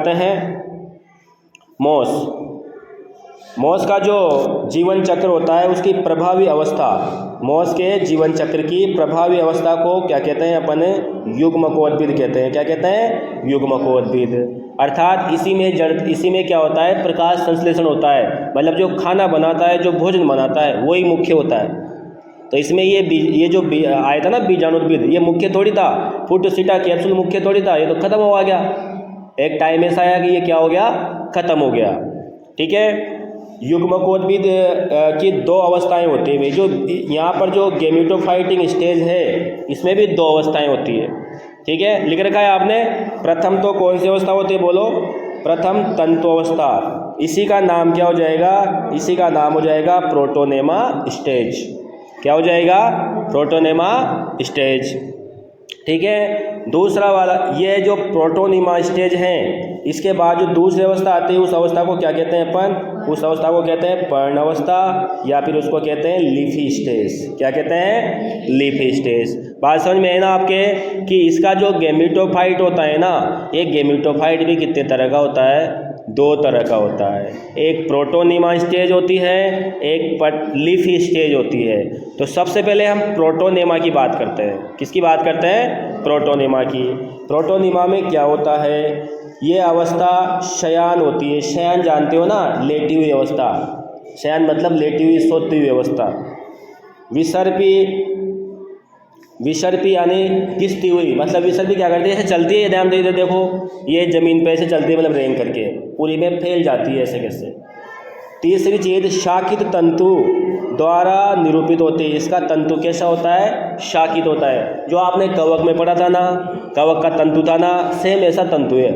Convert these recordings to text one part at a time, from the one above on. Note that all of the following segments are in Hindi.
करते हैं मोस का जो जीवन चक्र होता है उसकी प्रभावी अवस्था, मोस के जीवन चक्र की प्रभावी अवस्था को क्या कहते हैं अपन? युग्मकोद्भिद कहते हैं। क्या कहते हैं? युग्मकोद्भिद। अर्थात इसी में क्या होता है? प्रकाश संश्लेषण होता है, मतलब जो खाना बनाता है, जो भोजन बनाता है वही मुख्य होता है। तो इसमें ये जो आया था ना बीजाणुद्भिद, ये मुख्य थोड़ी था। फूटसीटा कैप्सूल मुख्य थोड़ी था, ये तो खत्म हो गया। एक टाइम ऐसा आया कि ये क्या हो गया? खत्म हो गया। ठीक है। युग्मकोद्भिद की दो अवस्थाएं होती हैं। जो यहाँ पर जो गैमेटोफाइटिंग स्टेज है इसमें भी दो अवस्थाएं होती है। ठीक है, लिख रखा है आपने। प्रथम तो कौन सी अवस्था होती है? बोलो। प्रथम तंतु अवस्था। इसी का नाम क्या हो जाएगा? इसी का नाम हो जाएगा प्रोटोनेमा स्टेज। क्या हो जाएगा? Protonema stage. ठीक है। दूसरा वाला ये जो प्रोटोनेमा स्टेज है, इसके बाद जो दूसरी अवस्था आती है उस अवस्था को क्या कहते हैं अपन? उस अवस्था को कहते हैं पर्ण अवस्था, या फिर उसको कहते हैं लीफी स्टेज। क्या कहते हैं? Leafy stage. बात समझ में है ना आपके? कि इसका जो गैमेटोफाइट होता है ना, ये गैमेटोफाइट भी कितने तरह का होता है? दो तरह का होता है। एक प्रोटोनेमा स्टेज होती है, एक लीफी स्टेज होती है। तो सबसे पहले हम प्रोटोनेमा की बात करते हैं। किसकी बात करते हैं? प्रोटोनेमा की। प्रोटोनेमा में क्या होता है? ये अवस्था शयान होती है। शयान जानते हो ना? लेटी हुई अवस्था। शयान मतलब लेटी हुई, सोती हुई अवस्था। विसर्पी यानी घिसती हुई, मतलब विसर्पी क्या करती है? ऐसे चलती है, ध्यान दे देखो, ये ज़मीन पे ऐसे चलती है, मतलब रेंग करके पूरी में फैल जाती है ऐसे कैसे। तीसरी चीज़ शाकित तंतु द्वारा निरूपित होती है। इसका तंतु कैसा होता है? शाकित होता है। जो आपने कवक में पढ़ा था ना, कवक का तंतु था ना, सेम ऐसा तंतु है।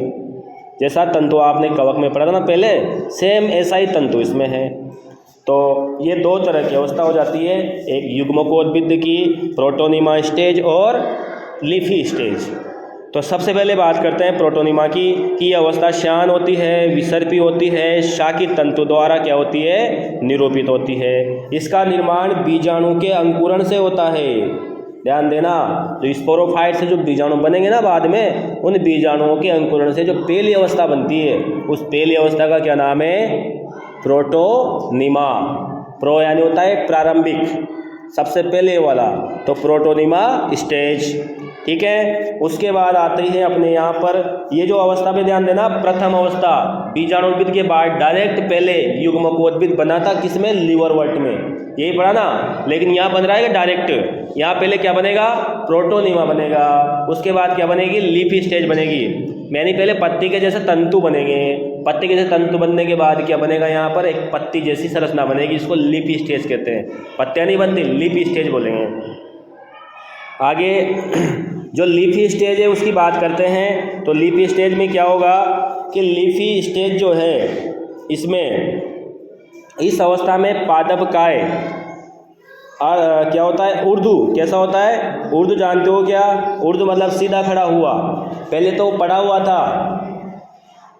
जैसा तंतु आपने कवक में पढ़ा था ना पहले, सेम ऐसा ही तंतु इसमें है। तो ये दो तरह की अवस्था हो जाती है, एक युग्मकोद्भिद की प्रोटोनेमा स्टेज और लीफी स्टेज। तो सबसे पहले बात करते हैं प्रोटोनेमा की, कि यह अवस्था श्यान होती है, विसर्पी होती है, शाकित तंतु द्वारा क्या होती है? निरूपित होती है। इसका निर्माण बीजाणु के अंकुरण से होता है। ध्यान देना, तो स्पोरोफाइट से जो बीजाणु बनेंगे ना बाद में, उन बीजाणुओं के अंकुरण से जो पहली अवस्था बनती है, उस पहली अवस्था का क्या नाम है? प्रोटोनेमा। प्रो यानी होता है प्रारंभिक, सबसे पहले वाला, तो प्रोटोनेमा स्टेज। ठीक है। उसके बाद आती है अपने यहाँ पर ये जो अवस्था पे ध्यान देना, प्रथम अवस्था बीजाणुद्भिद के बाद डायरेक्ट पहले युग्मकोद्भिद बना था किसमें? लीवरवर्ट में, यही पढ़ा ना। लेकिन यहाँ बन रहा है डायरेक्ट। यहाँ पहले क्या बनेगा? प्रोटोनेमा बनेगा। उसके बाद क्या बनेगी? लीफी स्टेज बनेगी। मैंने पहले पत्ती के जैसे तंतु बनेंगे, पत्ती के जैसे तंतु बनने के बाद क्या बनेगा? यहाँ पर एक पत्ती जैसी संरचना बनेगी, इसको लीफी स्टेज कहते हैं। पत्तियाँ नहीं बनती, लीफी स्टेज बोलेंगे। आगे जो लीफी स्टेज है उसकी बात करते हैं। तो लीफी स्टेज में क्या होगा कि लीफी स्टेज जो है, इसमें इस अवस्था में पादपकाय और क्या होता है? उर्दू। कैसा होता है? उर्दू जानते हो क्या? उर्दू मतलब सीधा खड़ा हुआ। पहले तो पड़ा हुआ था,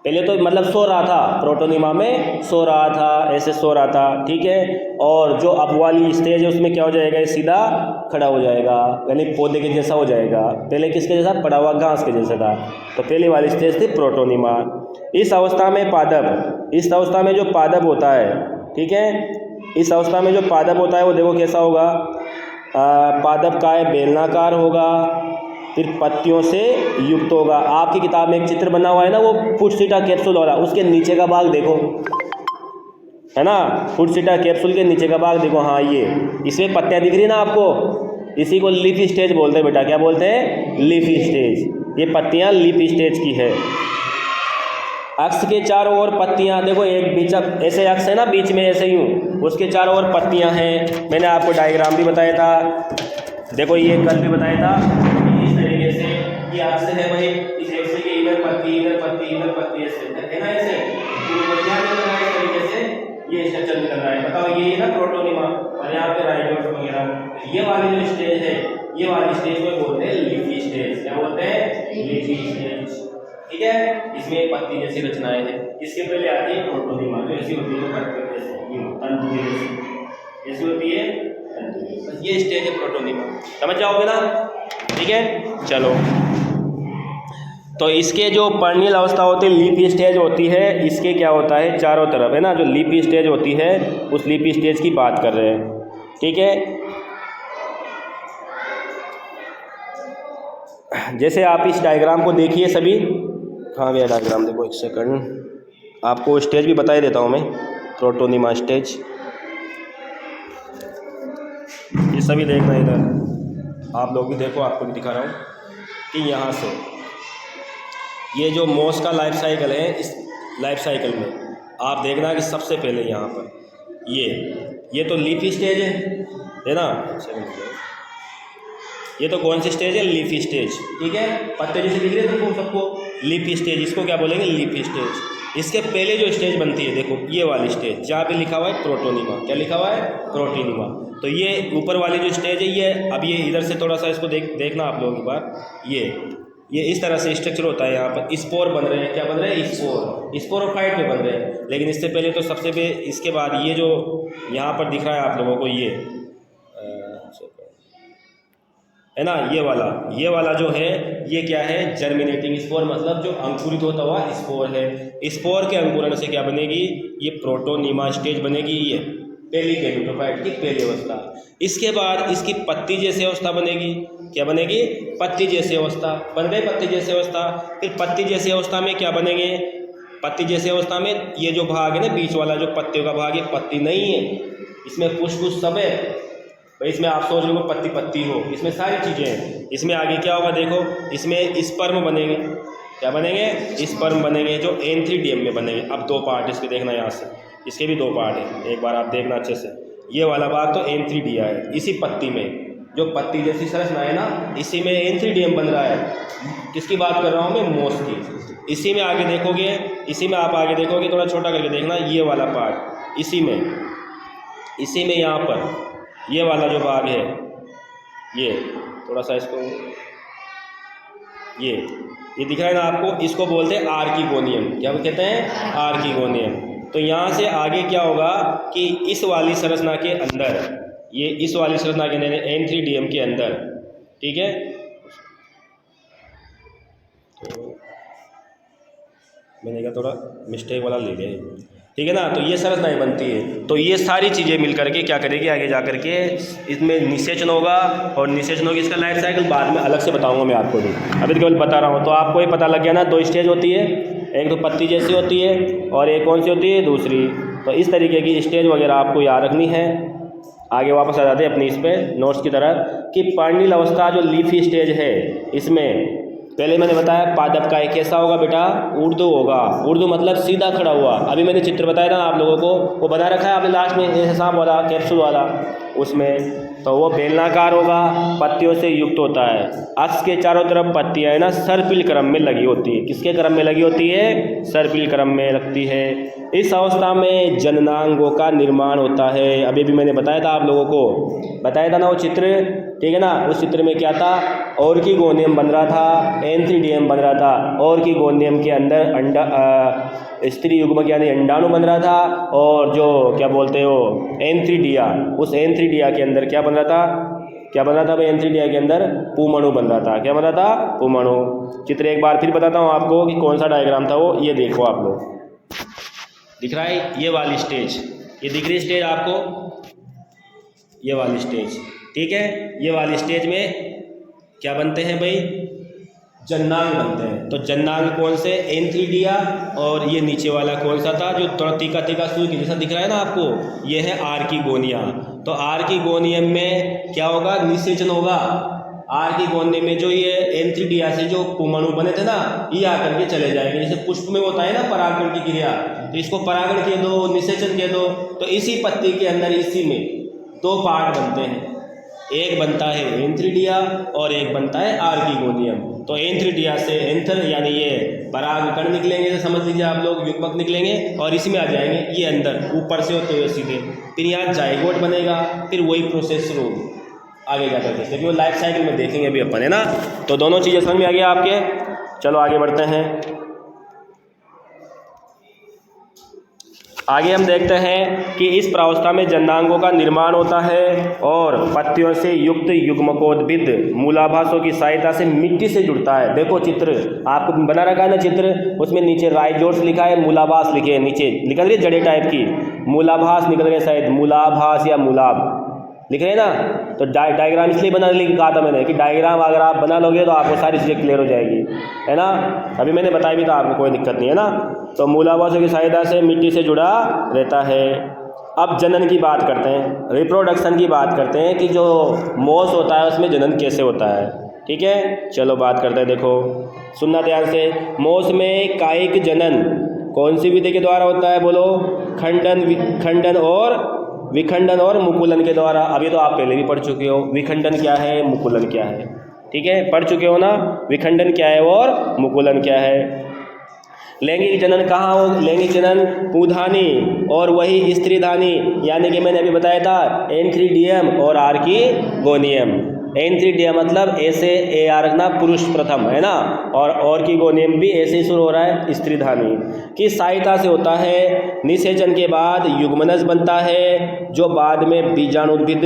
पहले तो मतलब सो रहा था, प्रोटोनेमा में सो रहा था, ऐसे सो रहा था। ठीक है। और जो अब वाली स्टेज है उसमें क्या हो जाएगा? सीधा खड़ा हो जाएगा, यानी पौधे के जैसा हो जाएगा। पहले किसके जैसा? पड़ा हुआ घास के जैसा था। तो पहली वाली स्टेज थी प्रोटोनेमा। इस अवस्था में पादप, इस अवस्था में जो पादप होता है, ठीक है, इस अवस्था में जो पादप होता है वो देखो कैसा होगा? पादप काय बेलनाकार होगा, फिर पत्तियों से युक्त होगा। आपकी किताब में एक चित्र बना हुआ है ना, वो फूटसीटा कैप्सूल वाला, उसके नीचे का भाग देखो, है ना? फूटसीटा कैप्सूल के नीचे का भाग देखो। हाँ, ये इसमें पत्तियाँ दिख रही है ना आपको, इसी को लीफी स्टेज बोलते हैं बेटा। क्या बोलते हैं? Leafy stage. ये पत्तियाँ लीफी स्टेज की है। अक्ष के चारों ओर पत्तियाँ देखो, एक बीच ऐसे अक्ष है ना, बीच में ऐसे यूँ, उसके चारों ओर पत्तियाँ हैं। मैंने आपको डायग्राम भी बताया था, देखो ये कल भी बताया था। इस तरीके से ये अक्ष है भाई, इस अक्ष के इधर पत्ती, इधर पत्ती, इधर पत्ती, ऐसे है ना, ऐसे पत्तियाँ निकल रहा है। इस तरीके से ये स्ट्रक्चर निकल रहा है। बताओ, ये ना प्रोटोनेमा, और यहाँ पे राइजोम वगैरह। ये वाली जो स्टेज है, ये वाली स्टेज को बोलते हैं लीफी स्टेज। क्या बोलते हैं? Leafy stage. ठीक है। इसमें पत्ती जैसी रचनाएं हैं। इसके पहले आती है प्रोटोनेमा, जो ऐसी होती है, तंतु की जैसी ऐसी होती है तंतु। ये स्टेज है प्रोटोनेमा। समझ जाओगे ना? ठीक है, चलो। तो इसके जो पर्नियल अवस्था होती है, लीफ स्टेज होती है, इसके क्या होता है चारों तरफ, है ना, जो लीफ स्टेज होती है उस लीफ स्टेज की बात कर रहे हैं, ठीक है। जैसे आप इस डायग्राम को देखिए सभी, हाँ भैया डायग्राम देखो, एक सेकंड आपको स्टेज भी बता ही देता हूँ मैं, प्रोटोनिमा स्टेज, ये सभी देखना इधर, आप लोग भी देखो, आपको भी दिखा रहा हूँ कि यहाँ से ये जो मोस का लाइफ साइकिल है, इस लाइफ साइकिल में आप देखना कि सबसे पहले यहाँ पर ये तो लीफी स्टेज है ना, ये तो कौन सी स्टेज है, लीफी स्टेज, ठीक है, पत्ते जैसे दिख रहे हैं तुमको सबको, लीफी स्टेज, इसको क्या बोलेंगे, लीफी स्टेज। इसके पहले जो स्टेज बनती है देखो, ये वाली स्टेज जहाँ पे लिखा हुआ है प्रोटोनिमा, क्या लिखा हुआ है, प्रोटोनिमा। तो ये ऊपर वाली जो स्टेज है ये, अब ये इधर से थोड़ा सा इसको देखना आप लोगों की बात, ये इस तरह से स्ट्रक्चर होता है, यहाँ पर स्पोर बन रहे हैं, क्या बन रहे हैं, स्पोरोफाइट में बन रहे हैं। लेकिन इससे पहले तो सबसे इसके बाद ये जो यहाँ पर दिख रहा है आप लोगों को, ये है ना, ये वाला जो है ये क्या है, जर्मिनेटिंग स्पोर, मतलब जो अंकुरित होता हुआ स्पोर है। स्पोर के अंकुरण से क्या बनेगी, ये प्रोटोनिमा स्टेज बनेगी, ये पहली गैमेटोफाइट की पहली अवस्था। इसके बाद इसकी पत्ती जैसी अवस्था बनेगी, क्या बनेगी, पत्ती जैसी अवस्था, बन गई पत्ती जैसी अवस्था। फिर पत्ती जैसी अवस्था में क्या बनेंगे, पत्ती जैसी अवस्था में ये जो भाग है ना, बीच वाला जो पत्तियों का भाग, ये पत्ती नहीं है, इसमें पुष्प सब है भाई, इसमें आप सोच रहे हो पत्ती हो, इसमें सारी चीज़ें हैं। इसमें आगे क्या होगा देखो, इसमें स्पर्म बनेंगे, क्या बनेंगे, स्पर्म बनेंगे, जो एंथ्रीडियम में बनेंगे। अब दो पार्ट इसके देखना, यहाँ से इसके भी दो पार्ट है, एक बार आप देखना अच्छे से। ये वाला भाग तो एंथ्रीडिया है, इसी पत्ती में जो पत्ती जैसी संरचना है ना, इसी में एंथ्रीडियम बन रहा है। किसकी बात कर रहा हूँ मैं, मोस की। इसी में आगे देखोगे, इसी में आप आगे देखोगे, थोड़ा छोटा करके देखना, ये वाला पार्ट इसी में यहाँ पर ये वाला जो भाग है, ये थोड़ा सा इसको, ये दिख रहा है ना आपको, इसको बोलते हैं आर्किगोनियम। क्या कहते हैं, आर्किगोनियम। तो यहाँ से आगे क्या होगा कि इस वाली संरचना के अंदर, ये इस वाली संरचना के अंदर एंथ्रीडियम के अंदर, ठीक है, तो मैंने कहा थोड़ा मिस्टेक वाला ले लिया, ठीक है ना। तो ये संरचनाएं बनती है, तो ये सारी चीज़ें मिल करके क्या करेगी, आगे जा करके इसमें निषेचन होगा, और निषेचन होगी, इसका लाइफ साइकिल बाद में अलग से बताऊंगा मैं आपको भी, अभी तो केवल बता रहा हूँ। तो आपको ये पता लग गया ना, दो स्टेज होती है, एक तो पत्ती जैसी होती है और एक कौन सी होती है, दूसरी। तो इस तरीके की स्टेज वगैरह आपको याद रखनी है। आगे वापस आ जाते हैं अपनी इस पर नोट्स की तरह, कि पर्नियल अवस्था जो लीफी स्टेज है, इसमें पहले मैंने बताया पादप का कैसा होगा बेटा, उर्दू होगा, उर्दू मतलब सीधा खड़ा हुआ। अभी मैंने चित्र बताया था आप लोगों को, वो बना रखा है आपने लास्ट में, हिसाब वाला कैप्सूल वाला, उसमें तो वो बेलनाकार होगा, पत्तियों से युक्त होता है। अक्ष के चारों तरफ पत्तियां है ना, सर्पिल क्रम में लगी होती है। किसके क्रम में लगी होती है, सर्पिल क्रम में लगती है। इस अवस्था में जननांगों का निर्माण होता है। अभी भी मैंने बताया था आप लोगों को, बताया था ना वो चित्र, ठीक है ना। उस चित्र में क्या था, ऑर्किगोनियम बन रहा था, एंथ्रीडियम बन रहा था। ऑर्किगोनियम के अंदर अंडा, स्त्री युग्मक यानी अंडाणु बन रहा था, और जो क्या बोलते हो एंथ्रीडिया, उस एंथ्रीडिया के अंदर क्या बन रहा था, क्या बन रहा था भाई, एंथ्रीडिया के अंदर पुमणु बन रहा था। क्या बन रहा था, पुमणु। चित्र एक बार फिर बताता हूँ आपको कि कौन सा डायग्राम था वो, ये देखो आप लोग, दिख रहा है ये वाली स्टेज, ये दिख रही स्टेज आपको, ये वाली स्टेज, ठीक है। ये वाली स्टेज में क्या बनते हैं भाई, जननांग बनते हैं। तो जननांग कौन से, एंथ्रीडिया, और ये नीचे वाला कौन सा था जो थोड़ा तीखा तीखा सुई के जैसा दिख रहा है ना आपको, ये है आर्किगोनिया। तो आर्किगोनियम में क्या होगा, निषेचन होगा। आर्किगोनियम में जो ये एंथ्रीडिया से जो पुमणु बने थे ना, ये आकर के चले जाएंगे। जैसे पुष्प में होता है ना परागण की क्रिया, तो इसको परागण कह दो, निषेचन कह दो। तो इसी पत्ती के अंदर इसी में दो पार्ट बनते हैं, एक बनता है एंथ्रीडिया और एक बनता है आर्किगोनियम। तो एंथ्रीडिया से एंथर यानी ये परागकण निकलेंगे, जैसे समझ लीजिए आप लोग, युग्मक निकलेंगे और इसमें आ जाएंगे ये अंदर ऊपर से होते हुए सीधे, फिर यहाँ जाइगोट बनेगा, फिर वही प्रोसेस शुरू होगी आगे जा करके, क्योंकि वो लाइफ साइकिल में देखेंगे अभी अपन, है ना। तो दोनों चीज़ें समझ में आ गया आपके। चलो आगे बढ़ते हैं। आगे हम देखते हैं कि इस प्रावस्था में जननांगों का निर्माण होता है और पत्तियों से युक्त युग्मकोद्भिद मूलाभासों की सहायता से मिट्टी से जुड़ता है। देखो चित्र आपको बना रखा है ना चित्र, उसमें नीचे राइजोट्स लिखा है, मूलाभास लिखे हैं, नीचे निकल रही है जड़े टाइप की, मूलाभास निकल रहे हैं, शायद मूलाभास या मूलाभ लिख रहे हैं ना। तो डायग्राम इसलिए बना कहा था मैंने कि डायग्राम अगर आप बना लोगे तो आपको सारी चीज़ें क्लियर हो जाएगी, है ना। अभी मैंने बताया भी था आपको, कोई दिक्कत नहीं है ना। तो मूलाभासों की सहायता से मिट्टी से जुड़ा रहता है। अब जनन की बात करते हैं, रिप्रोडक्शन की बात करते हैं कि जो मोस होता है उसमें जनन कैसे होता है। ठीक है, चलो बात करते हैं। देखो सुनना ध्यान से। मोस में कायिक जनन कौन सी विधि के द्वारा होता है? बोलो। खंडन और विखंडन और मुकुलन के द्वारा। अभी तो आप पहले भी पढ़ चुके हो विखंडन क्या है, मुकुलन क्या है। ठीक है, पढ़ चुके हो ना, विखंडन क्या है और मुकुलन क्या है। लैंगिक जनन कहाँ हो? लैंगिक जनन पुधानी और वही स्त्रीधानी, यानी कि मैंने अभी बताया था एंथ्रीडियम और आर्कीगोनियम। एंथ्रीडियम मतलब ऐसे ए आर रखना, पुरुष प्रथम, है ना, और की गोनियम भी ऐसे ही शुरू हो रहा है, स्त्रीधानी की सहायता से होता है। निषेचन के बाद युग्मनज बनता है जो बाद में बीजाणुद्भिद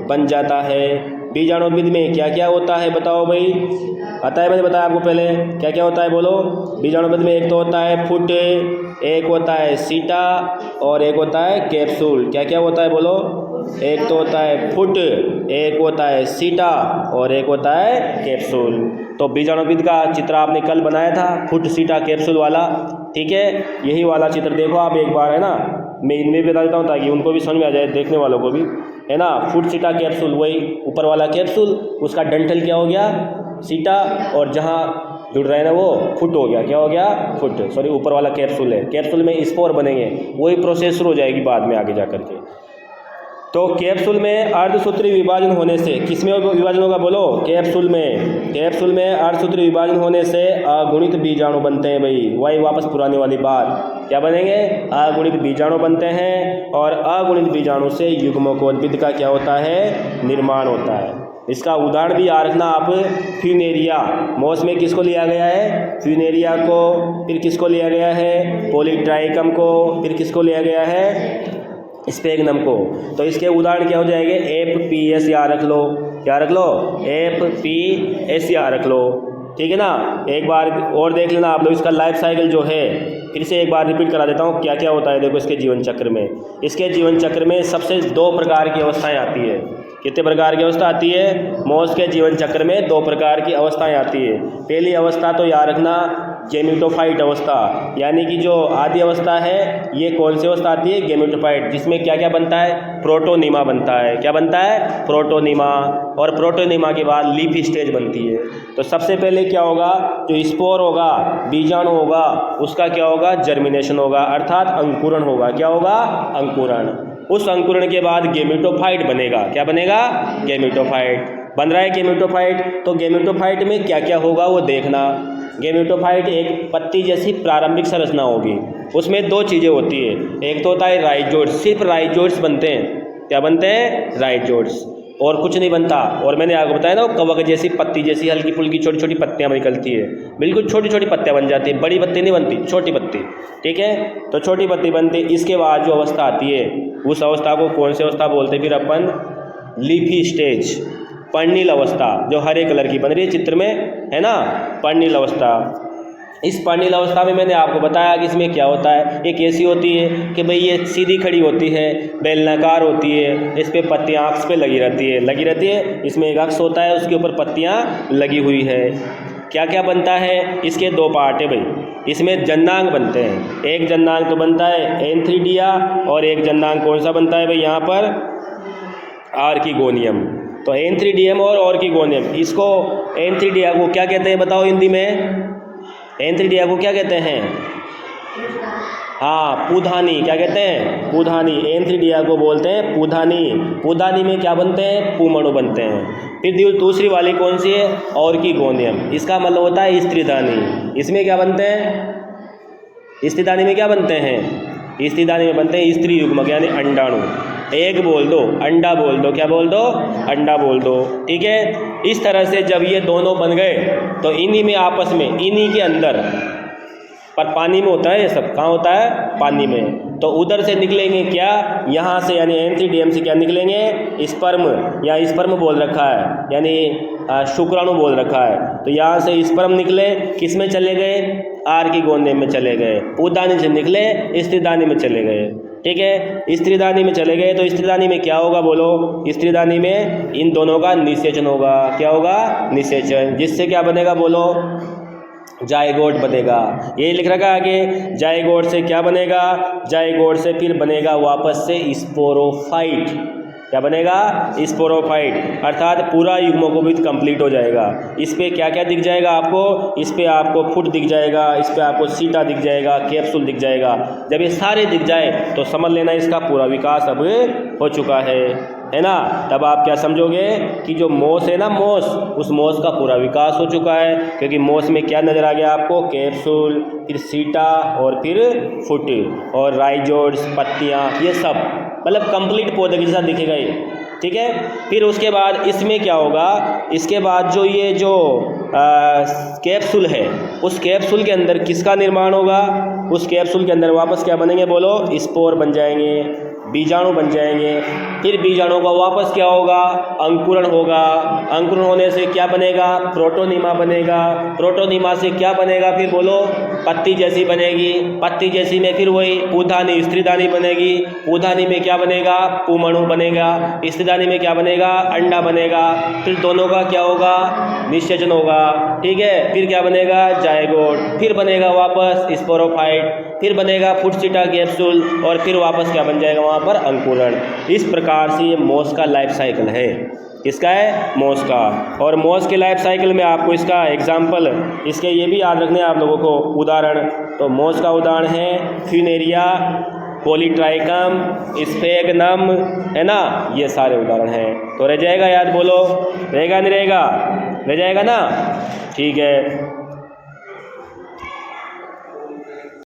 बन जाता है। बीजाणुद्भिद में क्या क्या होता है बताओ भाई? आता है, मैंने बताया आपको पहले क्या क्या होता है, बोलो। बीजाणुद्भिद में एक तो होता है फुट, एक होता है सीटा और एक होता है कैप्सूल। क्या क्या होता है बोलो? एक तो होता है फुट, एक होता है सीटा और एक होता है कैप्सूल। तो बीजाणुद्भिद का चित्र आपने कल बनाया था, फुट सीटा कैप्सूल वाला। ठीक है, यही वाला चित्र देखो आप एक बार, है ना। मैं इनमें भी बता देता हूँ ताकि उनको भी समझ में आ जाए, देखने वालों को भी, है ना। फुट सीटा कैप्सूल, वही ऊपर वाला कैप्सूल, उसका डंठल क्या हो गया? सीटा, और जहाँ जुड़ रहे हैं ना वो फुट हो गया। क्या हो गया? फुट। सॉरी, ऊपर वाला कैप्सूल है। कैप्सूल में स्पोर बनेंगे, वही प्रोसेस शुरू हो जाएगी बाद में आगे जा करके। तो कैप्सूल में अर्धसूत्री विभाजन होने से, किसमें विभाजन होगा बोलो? कैप्सूल में। कैप्सूल में अर्धसूत्री विभाजन होने से अगुणित बीजाणु बनते हैं भाई। वही वापस पुरानी वाली बात, क्या बनेंगे? अगुणित बीजाणु बनते हैं और अगुणित बीजाणु से युग्मकोद्भिद का क्या होता है? निर्माण होता है। इसका उदाहरण भी याद रखना आप, फ्यूनेरिया। मोस में किसको लिया गया है? फ्यूनेरिया को। फिर किसको लिया गया है? पॉलीट्राइकम को। फिर किसको लिया गया है? स्पेगनम को। तो इसके उदाहरण क्या हो जाएंगे? FPS याद रख लो, क्या रख लो? FPS याद रख लो। ठीक है ना। एक बार और देख लेना आप लोग, इसका लाइफ साइकिल जो है, फिर से एक बार रिपीट करा देता हूँ क्या क्या होता है। देखो इसके जीवन चक्र में, इसके जीवन चक्र में सबसे 2 प्रकार की अवस्थाएं आती है। कितने प्रकार की अवस्था आती है? मोस के जीवन चक्र में 2 प्रकार की अवस्थाएं आती है। पहली अवस्था तो याद रखना, गेमेटोफाइट अवस्था, यानी कि जो आदि अवस्था है, ये कौन सी अवस्था आती है? गेमेटोफाइट, जिसमें क्या क्या बनता है? प्रोटोनिमा बनता है। क्या बनता है? प्रोटोनिमा। और प्रोटोनिमा के बाद लीफी स्टेज बनती है। तो सबसे पहले क्या होगा? जो स्पोर होगा, बीजाणु होगा, उसका क्या होगा? जर्मिनेशन होगा, अर्थात अंकुरण होगा। क्या होगा? अंकुरण। उस अंकुरण के बाद गेमेटोफाइट बनेगा। क्या बनेगा? गेमेटोफाइट बन रहा है। गेमेटोफाइट, तो गेमेटोफाइट में क्या क्या होगा वो देखना। गेमेटोफाइट एक पत्ती जैसी प्रारंभिक संरचना होगी। उसमें 2 चीज़ें होती है, एक तो होता है राइजोट्स, सिर्फ राइजोट्स बनते हैं। क्या बनते हैं? राइजोट्स, और कुछ नहीं बनता। और मैंने आपको बताया ना, कवक जैसी पत्ती जैसी हल्की फुल्की छोटी छोटी पत्तियाँ निकलती है, बिल्कुल छोटी छोटी पत्तियाँ बन जाती है, बड़ी पत्ती नहीं बनती, छोटी पत्ती। ठीक है, तो छोटी पत्ती बनती। इसके बाद जो अवस्था आती है, उस अवस्था को कौन सी अवस्था बोलते हैं? फिर अपन लीफी स्टेज, पर्णिल अवस्था, जो हरे कलर की बन रही है चित्र में, है ना, पर्णिल अवस्था। इस पर्णिल अवस्था में मैंने आपको बताया कि इसमें क्या होता है। एक ऐसी होती है कि भाई ये सीधी खड़ी होती है, बेलनाकार होती है, इस पर पत्तियाँ अक्ष पे लगी रहती है। इसमें एक अक्ष होता है, उसके ऊपर पत्तियाँ लगी हुई है। क्या क्या बनता है? इसके 2 पार्ट है भाई। इसमें जननांग बनते हैं। एक जननांग तो बनता है एंथ्रीडिया, और एक जननांग कौन सा बनता है भाई यहाँ पर? आर्कीगोनियम। तो एंथ्रीडियम और ऑर्कीगोनियम, इसको एंथ्रीडिया को क्या कहते हैं बताओ हिंदी में? एंथ्रीडिया को क्या कहते हैं? हाँ, पुधानी। क्या कहते हैं? पुधानी। एंथ्रीडिया को बोलते हैं पुधानी। पुधानी में क्या बनते हैं? पुमणु बनते हैं। फिर दूसरी वाली कौन सी है? ऑर्कीगोनियम। इसका मतलब होता है स्त्रीधानी। इसमें क्या बनते हैं? स्त्रीधानी में क्या बनते हैं? स्त्रीधानी में बनते हैं स्त्री युग्मक, यानी अंडाणु। एग बोल दो, अंडा बोल दो, क्या बोल दो? अंडा बोल दो। ठीक है, इस तरह से जब ये दोनों बन गए तो इन्हीं में आपस में, इन्हीं के अंदर, पर पानी में होता है ये सब। कहाँ होता है? पानी में। तो उधर से निकलेंगे क्या, यहाँ से यानी एंथीडियम से क्या निकलेंगे, स्पर्म, या स्पर्म बोल रखा है यानी शुक्राणु बोल रखा है। तो यहाँ से स्पर्म निकले, किस में चले गए, आर की गोंदे में चले गए। उदानी से निकले स्त्रीदानी में चले गए। ठीक है, स्त्रीदानी में चले गए तो स्त्रीदानी में क्या होगा बोलो, स्त्रीदानी में इन दोनों का निषेचन होगा। क्या होगा, निषेचन, जिससे क्या बनेगा बोलो, जायगोट बनेगा। ये लिख रखा है आगे, जायगोट से क्या बनेगा, जायगोट से फिर बनेगा वापस से स्पोरोफाइट। क्या बनेगा, स्पोरोफाइट, अर्थात पूरा युग्मकोविद कंप्लीट हो जाएगा। इस पे क्या क्या दिख जाएगा आपको, इस पे आपको फुट दिख जाएगा, इस पे आपको सीटा दिख जाएगा, कैप्सूल दिख जाएगा। जब ये सारे दिख जाए तो समझ लेना इसका पूरा विकास अब हो चुका है ना। तब आप क्या समझोगे कि जो मोस है ना, मोस, उस मोस का पूरा विकास हो चुका है, क्योंकि मोस में क्या नज़र आ गया आपको, कैप्सूल, फिर सीटा और फिर फुट और राइजोड्स, पत्तियाँ, ये सब मतलब कंप्लीट पौधे के जैसा दिखेगा ये। ठीक है, फिर उसके बाद इसमें क्या होगा, इसके बाद जो ये जो कैप्सूल है, उस कैप्सूल के अंदर किसका निर्माण होगा, उस कैप्सूल के अंदर वापस क्या बनेंगे बोलो, स्पोर बन जाएंगे, बीजाणु बन जाएंगे। फिर बीजाणु का वापस क्या होगा, अंकुरण होगा। अंकुरण होने से क्या बनेगा, प्रोटोनीमा बनेगा। प्रोटोनीमा से क्या बनेगा फिर बोलो, पत्ती जैसी बनेगी। पत्ती जैसी में फिर वही पूधानी, स्त्रीदानी बनेगी। पूधानी में क्या बनेगा, पुमणु बनेगा। स्त्रीदानी में क्या बनेगा, अंडा बनेगा। फिर दोनों का क्या होगा, निषेचन होगा। ठीक है, फिर क्या बनेगा, जायगोट, फिर बनेगा वापस स्पोरोफाइट, फिर बनेगा फुटसीटा कैप्सूल, और फिर वापस क्या बन जाएगा वहाँ पर, अंकुरण। इस प्रकार से ये मोस का लाइफ साइकिल है। किसका है, मोस का। और मोस के लाइफ साइकिल में आपको इसका एग्जाम्पल, इसके ये भी याद रखने हैं आप लोगों को उदाहरण। तो मोस का उदाहरण है फ्यूनेरिया, पॉलीट्राइकम, स्फेगनम, है ना, ये सारे उदाहरण हैं। तो रह जाएगा याद, बोलो रहेगा नहीं रहेगा, रह जाएगा ना। ठीक है,